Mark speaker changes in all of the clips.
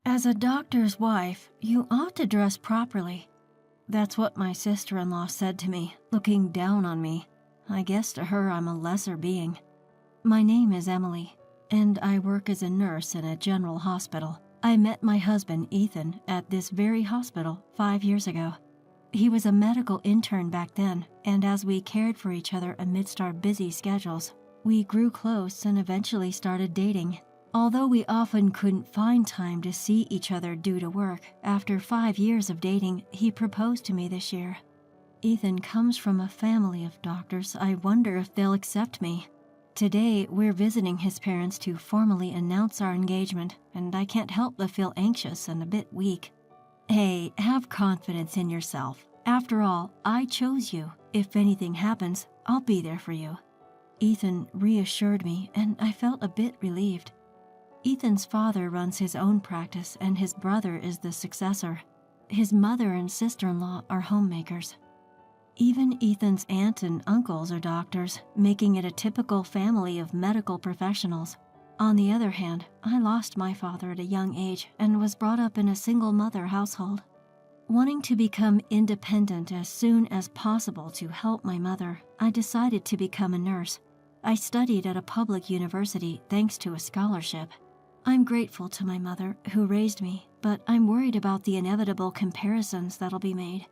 Speaker 1: As a doctor's wife, you ought to dress properly. That's what my sister-in-law said to me, looking down on me. I guess to her I'm a lesser being. My name is Emily, and I work as a nurse in a general hospital. I met my husband, Ethan, at this very hospital 5 years ago. He was a medical intern back then, and as we cared for each other amidst our busy schedules, we grew close and eventually started dating. Although we often couldn't find time to see each other due to work, after 5 years of dating, he proposed to me this year. Ethan comes from a family of doctors. I wonder if they'll accept me. Today, we're visiting his parents to formally announce our engagement, and I can't help but feel anxious and a bit weak. Hey, have confidence in yourself. After all, I chose you. If anything happens, I'll be there for you. Ethan reassured me, and I felt a bit relieved. Ethan's father runs his own practice, and his brother is the successor. His mother and sister-in-law are homemakers. Even Ethan's aunt and uncles are doctors, making it a typical family of medical professionals. On the other hand, I lost my father at a young age and was brought up in a single-mother household. Wanting to become independent as soon as possible to help my mother, I decided to become a nurse. I studied at a public university thanks to a scholarship. I'm grateful to my mother who raised me, but I'm worried about the inevitable comparisons that'll be made.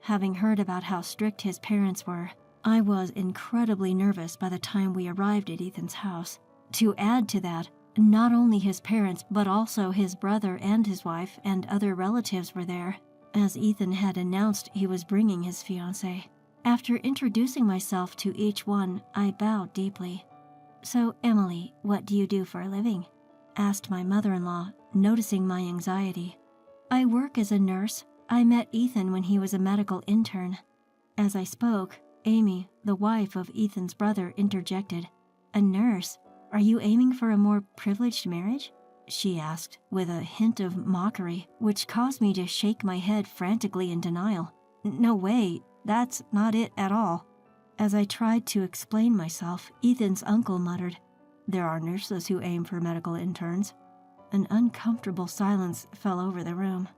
Speaker 1: Having heard about how strict his parents were, I was incredibly nervous by the time we arrived at Ethan's house. To add to that, not only his parents, but also his brother and his wife and other relatives were there, as Ethan had announced he was bringing his fiancée. After introducing myself to each one, I bowed deeply. "So, Emily, what do you do for a living?" asked my mother-in-law, noticing my anxiety. "I work as a nurse. I met Ethan when he was a medical intern." As I spoke, Amy, the wife of Ethan's brother, interjected. "A nurse? Are you aiming for a more privileged marriage?" she asked, with a hint of mockery, which caused me to shake my head frantically in denial. "No way, that's not it at all." As I tried to explain myself, Ethan's uncle muttered, "There are nurses who aim for medical interns." An uncomfortable silence fell over the room.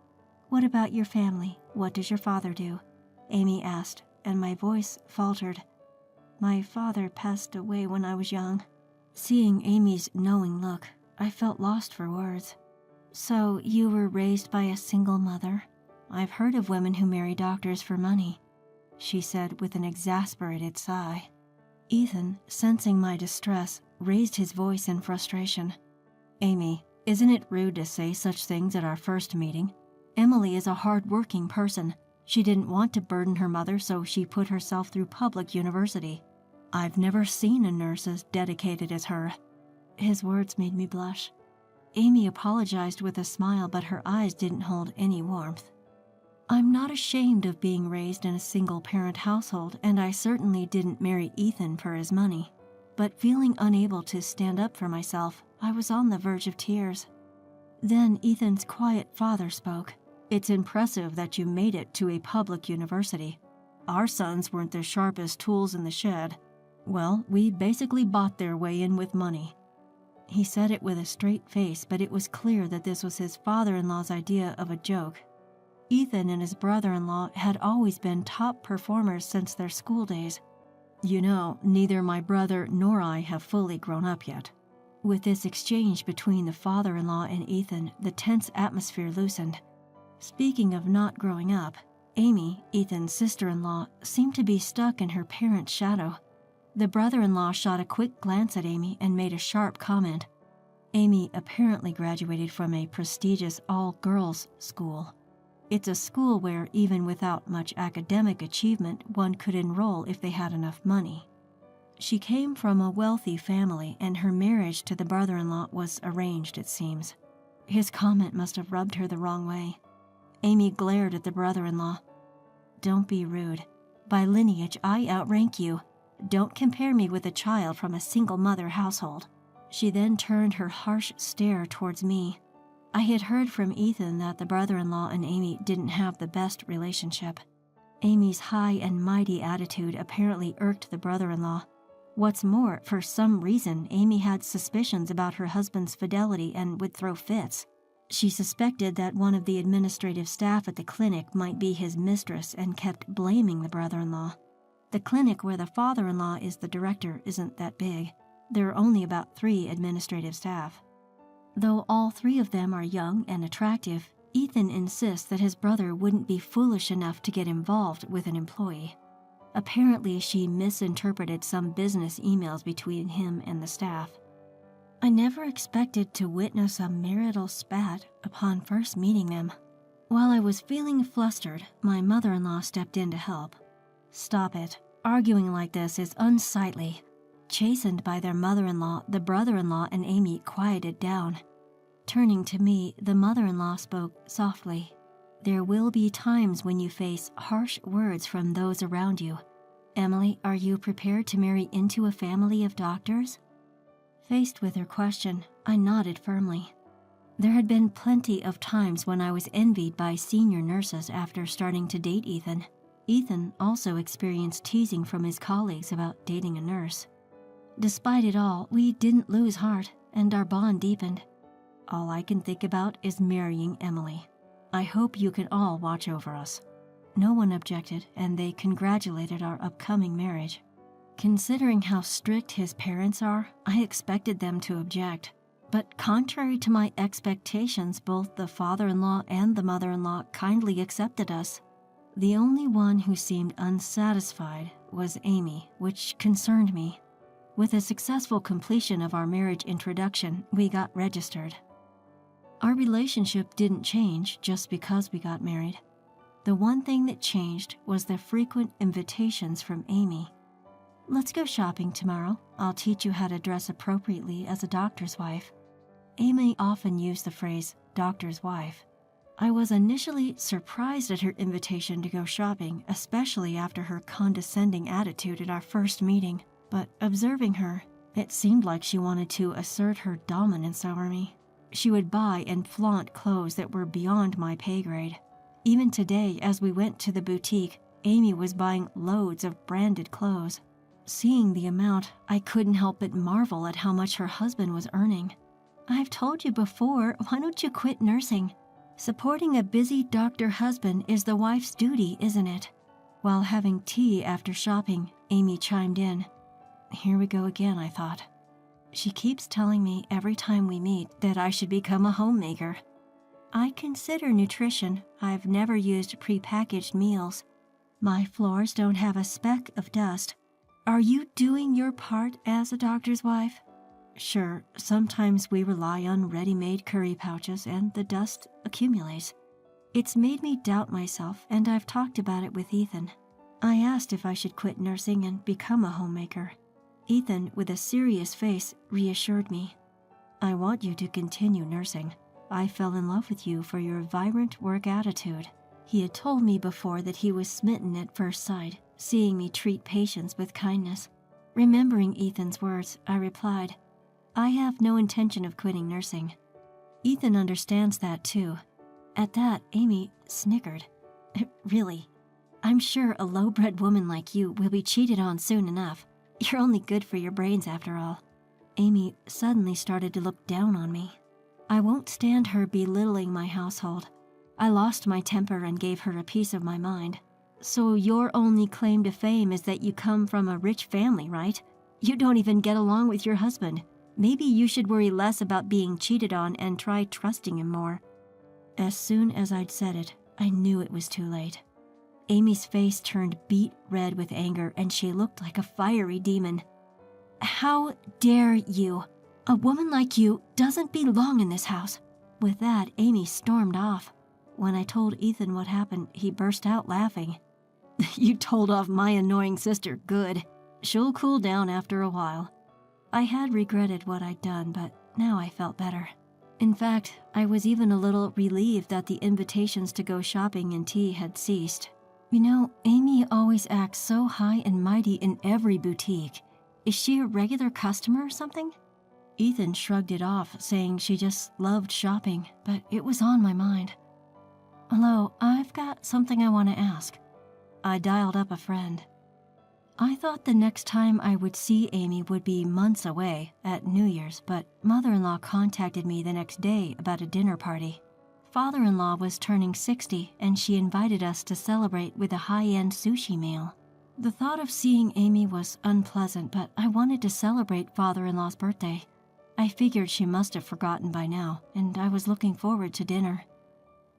Speaker 1: "What about your family? What does your father do?" Amy asked, and my voice faltered. "My father passed away when I was young." Seeing Amy's knowing look, I felt lost for words. "So you were raised by a single mother? I've heard of women who marry doctors for money," she said with an exasperated sigh. Ethan, sensing my distress, raised his voice in frustration. "Amy, isn't it rude to say such things at our first meeting? Emily is a hard-working person. She didn't want to burden her mother, so she put herself through public university. I've never seen a nurse as dedicated as her." His words made me blush. Amy apologized with a smile, but her eyes didn't hold any warmth. "I'm not ashamed of being raised in a single-parent household, and I certainly didn't marry Ethan for his money. But feeling unable to stand up for myself, I was on the verge of tears. Then Ethan's quiet father spoke. "It's impressive that you made it to a public university. Our sons weren't the sharpest tools in the shed. Well, we basically bought their way in with money." He said it with a straight face, but it was clear that this was his father-in-law's idea of a joke. Ethan and his brother-in-law had always been top performers since their school days. "You know, neither my brother nor I have fully grown up yet." With this exchange between the father-in-law and Ethan, the tense atmosphere loosened. Speaking of not growing up, Amy, Ethan's sister-in-law, seemed to be stuck in her parents' shadow. The brother-in-law shot a quick glance at Amy and made a sharp comment. Amy apparently graduated from a prestigious all-girls school. It's a school where, even without much academic achievement, one could enroll if they had enough money. She came from a wealthy family, and her marriage to the brother-in-law was arranged, it seems. His comment must have rubbed her the wrong way. Amy glared at the brother-in-law. "Don't be rude. By lineage, I outrank you. Don't compare me with a child from a single-mother household." She then turned her harsh stare towards me. I had heard from Ethan that the brother-in-law and Amy didn't have the best relationship. Amy's high and mighty attitude apparently irked the brother-in-law. What's more, for some reason, Amy had suspicions about her husband's fidelity and would throw fits. She suspected that one of the administrative staff at the clinic might be his mistress and kept blaming the brother-in-law. The clinic where the father-in-law is the director isn't that big. There are only about 3 administrative staff. Though all 3 of them are young and attractive, Ethan insists that his brother wouldn't be foolish enough to get involved with an employee. Apparently, she misinterpreted some business emails between him and the staff. I never expected to witness a marital spat upon first meeting them. While I was feeling flustered, my mother-in-law stepped in to help. "Stop it. Arguing like this is unsightly." Chastened by their mother-in-law, the brother-in-law and Amy quieted down. Turning to me, the mother-in-law spoke softly. "There will be times when you face harsh words from those around you. Emily, are you prepared to marry into a family of doctors?" Faced with her question, I nodded firmly. There had been plenty of times when I was envied by senior nurses after starting to date Ethan. Ethan also experienced teasing from his colleagues about dating a nurse. Despite it all, we didn't lose heart, and our bond deepened. All I can think about is marrying Emily. I hope you can all watch over us. No one objected, and they congratulated our upcoming marriage. Considering how strict his parents are, I expected them to object. But contrary to my expectations, both the father-in-law and the mother-in-law kindly accepted us. The only one who seemed unsatisfied was Amy, which concerned me. With a successful completion of our marriage introduction, we got registered. Our relationship didn't change just because we got married. The one thing that changed was the frequent invitations from Amy. "Let's go shopping tomorrow. I'll teach you how to dress appropriately as a doctor's wife." Amy often used the phrase, "doctor's wife." I was initially surprised at her invitation to go shopping, especially after her condescending attitude at our first meeting. But observing her, it seemed like she wanted to assert her dominance over me. She would buy and flaunt clothes that were beyond my pay grade. Even today, as we went to the boutique, Amy was buying loads of branded clothes. Seeing the amount, I couldn't help but marvel at how much her husband was earning. "I've told you before, why don't you quit nursing? Supporting a busy doctor husband is the wife's duty, isn't it?" While having tea after shopping, Amy chimed in. Here we go again, I thought. She keeps telling me every time we meet that I should become a homemaker. I consider nutrition. I've never used prepackaged meals. My floors don't have a speck of dust. Are you doing your part as a doctor's wife? Sure, sometimes we rely on ready-made curry pouches and the dust accumulates. It's made me doubt myself, and I've talked about it with Ethan. I asked if I should quit nursing and become a homemaker. Ethan, with a serious face, reassured me. "I want you to continue nursing. I fell in love with you for your vibrant work attitude." He had told me before that he was smitten at first sight, seeing me treat patients with kindness. Remembering Ethan's words, I replied, "I have no intention of quitting nursing." Ethan understands that too. At that, Amy snickered. "Really? I'm sure a low-bred woman like you will be cheated on soon enough. You're only good for your brains after all." Amy suddenly started to look down on me. I won't stand her belittling my household. I lost my temper and gave her a piece of my mind. "So your only claim to fame is that you come from a rich family, right? You don't even get along with your husband. Maybe you should worry less about being cheated on and try trusting him more." As soon as I'd said it, I knew it was too late. Amy's face turned beet red with anger, and she looked like a fiery demon. "How dare you? A woman like you doesn't belong in this house." With that, Amy stormed off. When I told Ethan what happened, he burst out laughing. "You told off my annoying sister, good. She'll cool down after a while." I had regretted what I'd done, but now I felt better. In fact, I was even a little relieved that the invitations to go shopping and tea had ceased. You know, Amy always acts so high and mighty in every boutique. Is she a regular customer or something? Ethan shrugged it off, saying she just loved shopping, but it was on my mind. "Hello, I've got something I want to ask." I dialed up a friend. I thought the next time I would see Amy would be months away, at New Year's, but mother-in-law contacted me the next day about a dinner party. Father-in-law was turning 60, and she invited us to celebrate with a high-end sushi meal. The thought of seeing Amy was unpleasant, but I wanted to celebrate father-in-law's birthday. I figured she must have forgotten by now, and I was looking forward to dinner.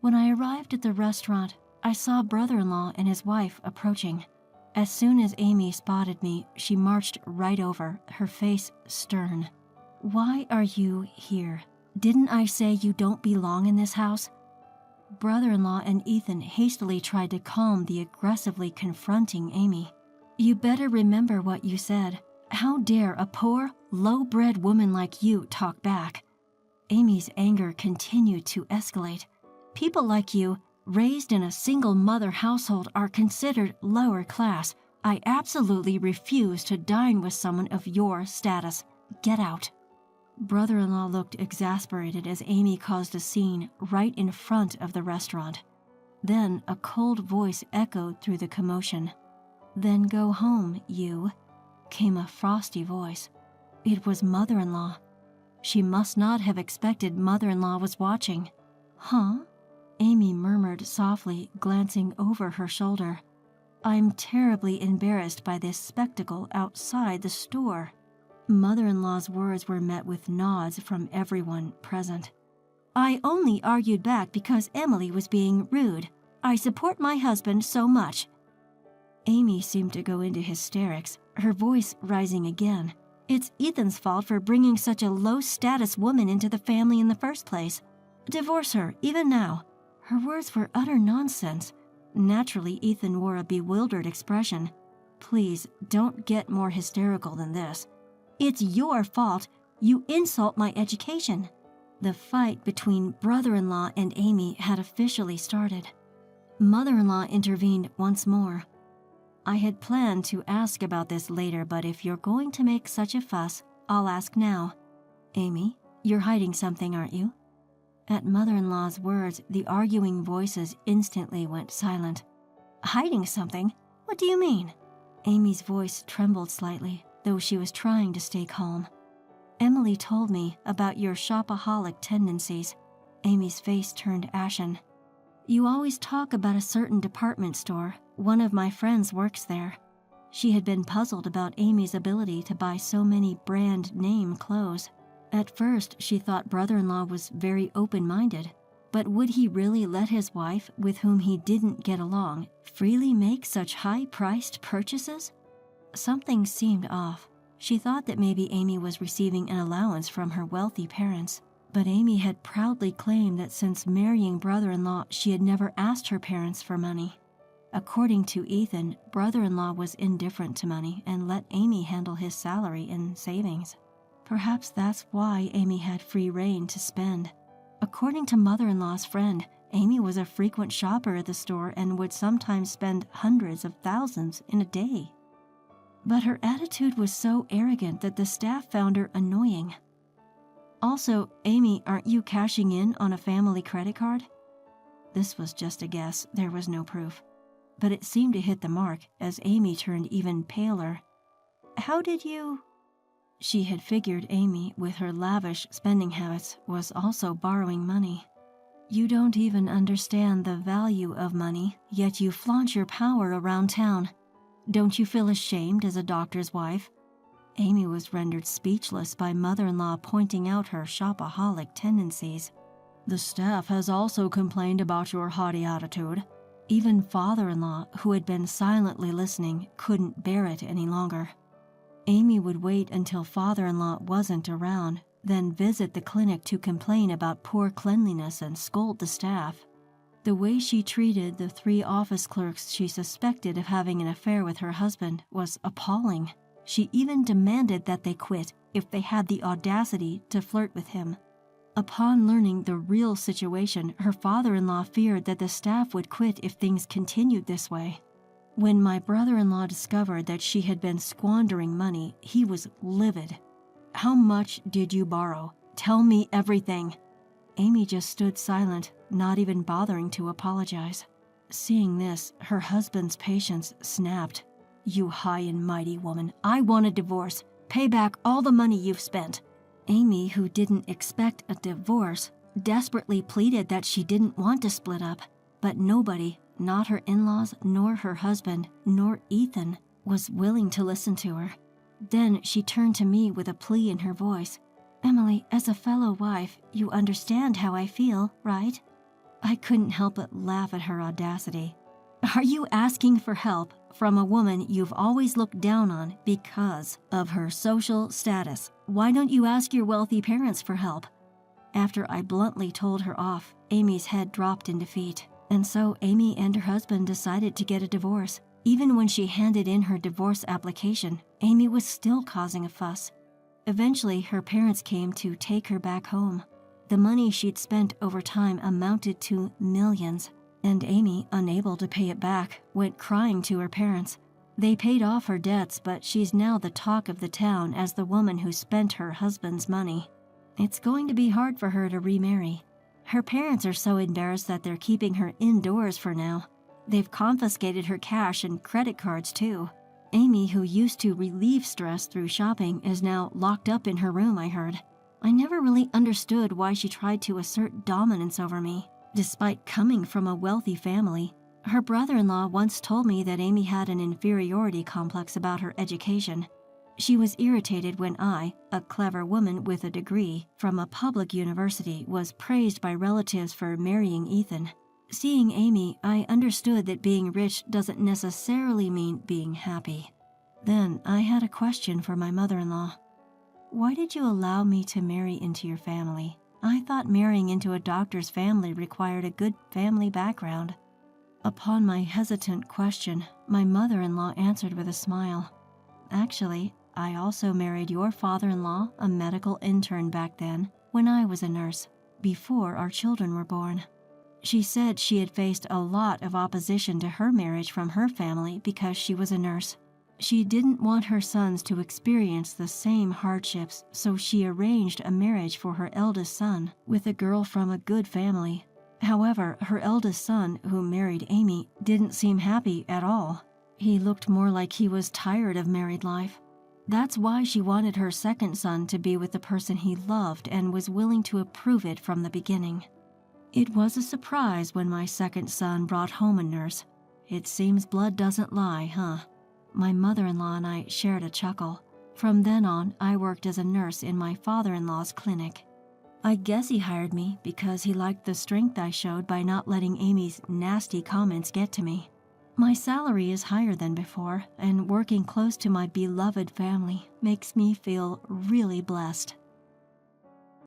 Speaker 1: When I arrived at the restaurant, I saw brother-in-law and his wife approaching. As soon as Amy spotted me, she marched right over, her face stern. "Why are you here? Didn't I say you don't belong in this house?" Brother-in-law and Ethan hastily tried to calm the aggressively confronting Amy. "You better remember what you said. How dare a poor, low-bred woman like you talk back?" Amy's anger continued to escalate. "People like you, raised in a single-mother household, are considered lower class. I absolutely refuse to dine with someone of your status. Get out." Brother-in-law looked exasperated as Amy caused a scene right in front of the restaurant. Then a cold voice echoed through the commotion. "Then go home, you," came a frosty voice. It was mother-in-law. She must not have expected mother-in-law was watching. "Huh?" Amy murmured softly, glancing over her shoulder. "I'm terribly embarrassed by this spectacle outside the store." Mother-in-law's words were met with nods from everyone present. "I only argued back because Emily was being rude. I support my husband so much." Amy seemed to go into hysterics, her voice rising again. "It's Ethan's fault for bringing such a low-status woman into the family in the first place. Divorce her, even now." Her words were utter nonsense. Naturally, Ethan wore a bewildered expression. "Please, don't get more hysterical than this." "It's your fault. You insult my education." The fight between brother-in-law and Amy had officially started. Mother-in-law intervened once more. "I had planned to ask about this later, but if you're going to make such a fuss, I'll ask now. Amy, you're hiding something, aren't you?" At mother-in-law's words, the arguing voices instantly went silent. "Hiding something? What do you mean?" Amy's voice trembled slightly, though she was trying to stay calm. "Emily told me about your shopaholic tendencies." Amy's face turned ashen. "You always talk about a certain department store. One of my friends works there." She had been puzzled about Amy's ability to buy so many brand-name clothes. At first, she thought brother-in-law was very open-minded, but would he really let his wife, with whom he didn't get along, freely make such high-priced purchases? Something seemed off. She thought that maybe Amy was receiving an allowance from her wealthy parents, but Amy had proudly claimed that since marrying brother-in-law, she had never asked her parents for money. According to Ethan, brother-in-law was indifferent to money and let Amy handle his salary and savings. Perhaps that's why Amy had free rein to spend. According to mother-in-law's friend, Amy was a frequent shopper at the store and would sometimes spend hundreds of thousands in a day. But her attitude was so arrogant that the staff found her annoying. "Also, Amy, aren't you cashing in on a family credit card?" This was just a guess, there was no proof. But it seemed to hit the mark as Amy turned even paler. "How did you—" She had figured Amy, with her lavish spending habits, was also borrowing money. "You don't even understand the value of money, yet you flaunt your power around town. Don't you feel ashamed as a doctor's wife?" Amy was rendered speechless by mother-in-law pointing out her shopaholic tendencies. "The staff has also complained about your haughty attitude." Even father-in-law, who had been silently listening, couldn't bear it any longer. Amy would wait until father-in-law wasn't around, then visit the clinic to complain about poor cleanliness and scold the staff. The way she treated the 3 office clerks she suspected of having an affair with her husband was appalling. She even demanded that they quit if they had the audacity to flirt with him. Upon learning the real situation, her father-in-law feared that the staff would quit if things continued this way. When my brother-in-law discovered that she had been squandering money, he was livid. "How much did you borrow? Tell me everything." Amy just stood silent, not even bothering to apologize. Seeing this, her husband's patience snapped. "You high and mighty woman, I want a divorce. Pay back all the money you've spent." Amy, who didn't expect a divorce, desperately pleaded that she didn't want to split up. But nobody, not her in-laws, nor her husband, nor Ethan, was willing to listen to her. Then she turned to me with a plea in her voice. "Emily, as a fellow wife, you understand how I feel, right?" I couldn't help but laugh at her audacity. "Are you asking for help from a woman you've always looked down on because of her social status? Why don't you ask your wealthy parents for help?" After I bluntly told her off, Amy's head dropped in defeat. And so Amy and her husband decided to get a divorce. Even when she handed in her divorce application, Amy was still causing a fuss. Eventually, her parents came to take her back home. The money she'd spent over time amounted to millions, and Amy, unable to pay it back, went crying to her parents. They paid off her debts, but she's now the talk of the town as the woman who spent her husband's money. It's going to be hard for her to remarry. Her parents are so embarrassed that they're keeping her indoors for now. They've confiscated her cash and credit cards too. Amy, who used to relieve stress through shopping, is now locked up in her room, I heard. I never really understood why she tried to assert dominance over me, despite coming from a wealthy family. Her brother-in-law once told me that Amy had an inferiority complex about her education. She was irritated when I, a clever woman with a degree from a public university, was praised by relatives for marrying Ethan. Seeing Amy, I understood that being rich doesn't necessarily mean being happy. Then I had a question for my mother-in-law. "Why did you allow me to marry into your family? I thought marrying into a doctor's family required a good family background." Upon my hesitant question, my mother-in-law answered with a smile. "Actually, I also married your father-in-law, a medical intern back then, when I was a nurse, before our children were born." She said she had faced a lot of opposition to her marriage from her family because she was a nurse. She didn't want her sons to experience the same hardships, so she arranged a marriage for her eldest son with a girl from a good family. However, her eldest son, who married Amy, didn't seem happy at all. He looked more like he was tired of married life. That's why she wanted her second son to be with the person he loved and was willing to approve it from the beginning. It was a surprise when my second son brought home a nurse. It seems blood doesn't lie, huh? My mother-in-law and I shared a chuckle. From then on, I worked as a nurse in my father-in-law's clinic. I guess he hired me because he liked the strength I showed by not letting Amy's nasty comments get to me. My salary is higher than before, and working close to my beloved family makes me feel really blessed.